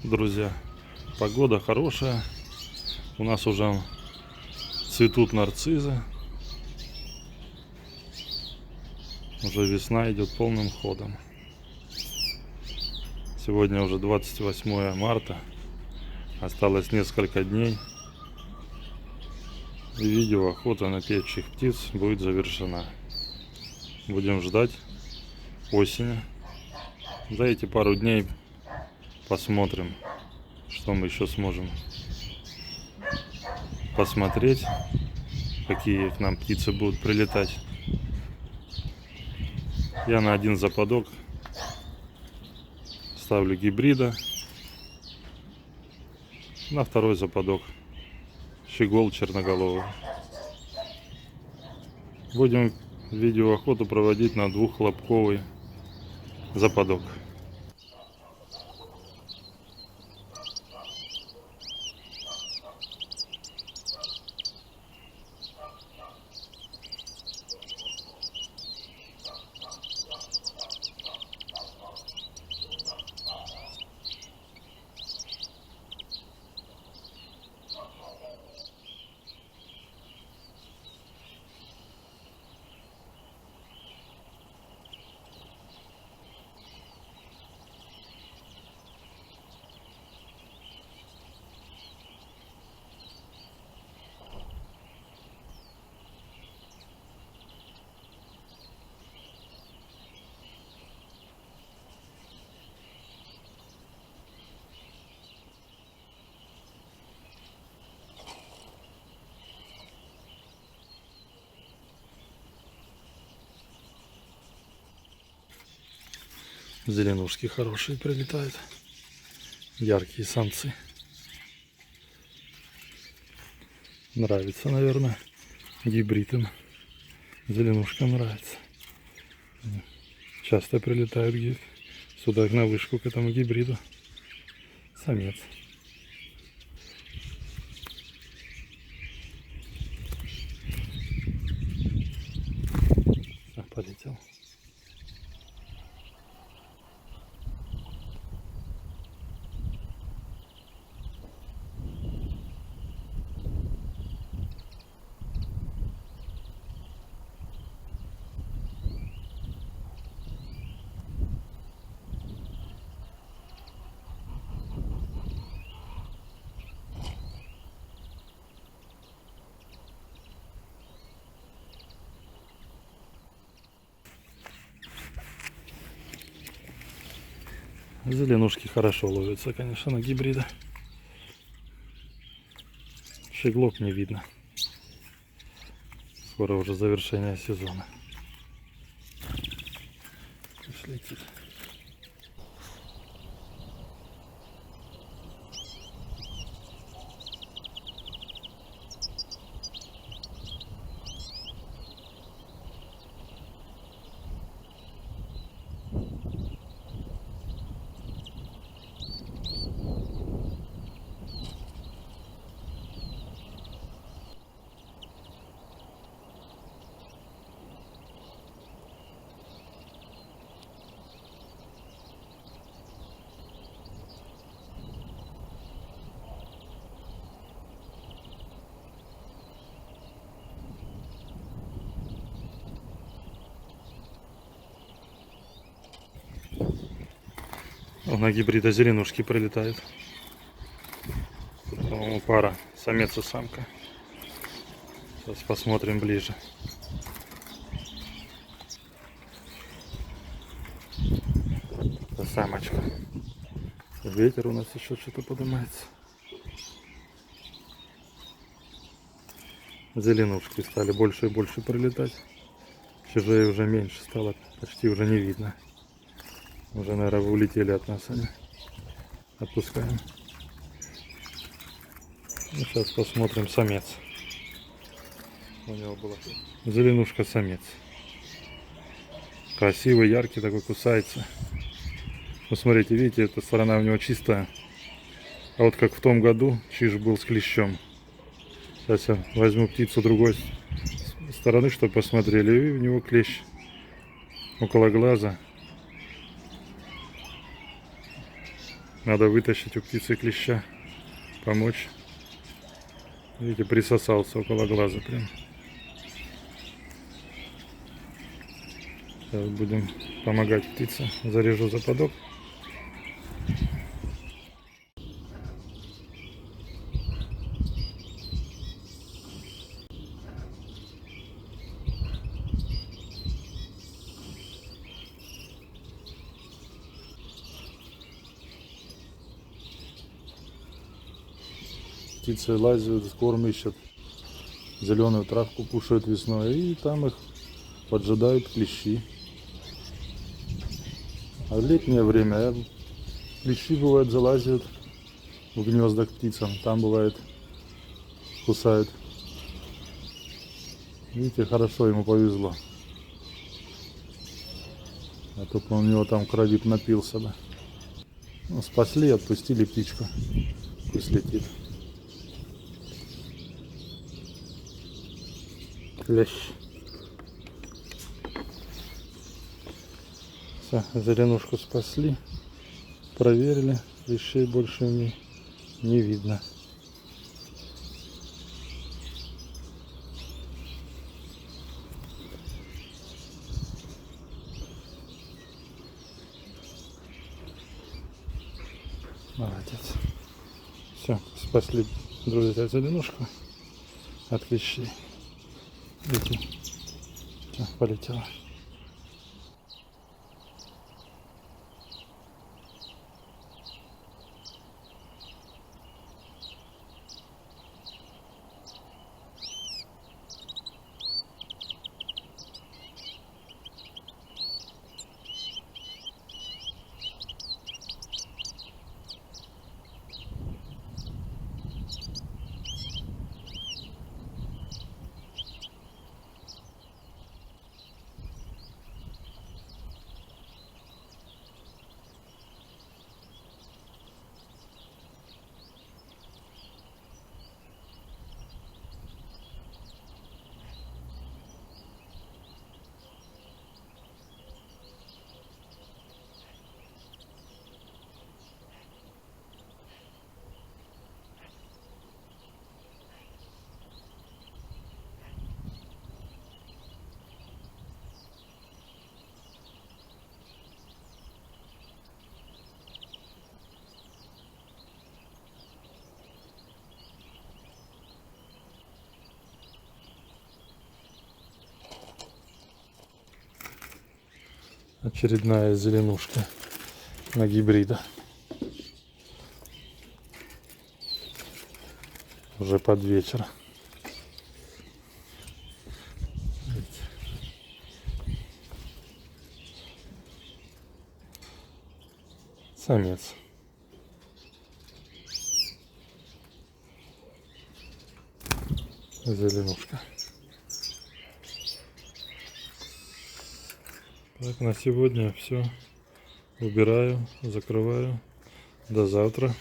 друзья. Погода хорошая. У нас уже цветут нарцизы. Уже весна идет полным ходом. Сегодня уже 28 марта. Осталось несколько дней. И видеоохота на певчих птиц будет завершена. Будем ждать осени. За эти пару дней посмотрим, что мы еще сможем посмотреть, какие к нам птицы будут прилетать. Я на один западок ставлю гибрида, на второй западок щегол черноголовый. Будем видеоохоту проводить на двуххлопковый западок. Зеленушки хорошие прилетают. Яркие самцы. Нравится, наверное, гибрид им. Зеленушкам нравится. Часто прилетают сюда на вышку к этому гибриду. Самец. Полетел. Зеленушки хорошо ловятся, конечно, на гибрида. Щеглов не видно. Скоро уже завершение сезона. Пусть летит. На гибрида зеленушки прилетают. По-моему, пара, самец и самка. Сейчас посмотрим ближе. Это самочка. Ветер у нас еще что-то поднимается. Зеленушки стали больше и больше прилетать. Чужие уже меньше стало, почти уже не видно. Уже, наверное, улетели от нас они. Отпускаем. Ну, сейчас посмотрим самец. У него была зеленушка самец. Красивый, яркий такой, кусается. Посмотрите, видите, эта сторона у него чистая. А вот как в том году чиж был с клещом. Сейчас я возьму птицу другой стороны, чтобы посмотрели. И у него клещ около глаза. Надо вытащить у птицы клеща, помочь. Видите, присосался около глаза прям. Сейчас будем помогать птице. Зарежу западок. Птицы лазят, корм ищут, зеленую травку кушают весной, и там их поджидают клещи. А в летнее время клещи, бывает, залазят в гнезда к птицам, там бывает кусают. Видите, хорошо ему повезло. А то у него там кровит напился бы. Ну, спасли, отпустили птичку, пусть летит. Клещ. Все, зеленушку спасли, проверили, клещей больше не видно. Молодец. Все, спасли, друзья, зеленушку от клещей. Видите, все, полетела. Очередная зеленушка на гибрида. Уже под вечер. Самец. Зеленушка. Так, на сегодня все. Убираю, закрываю. До завтра.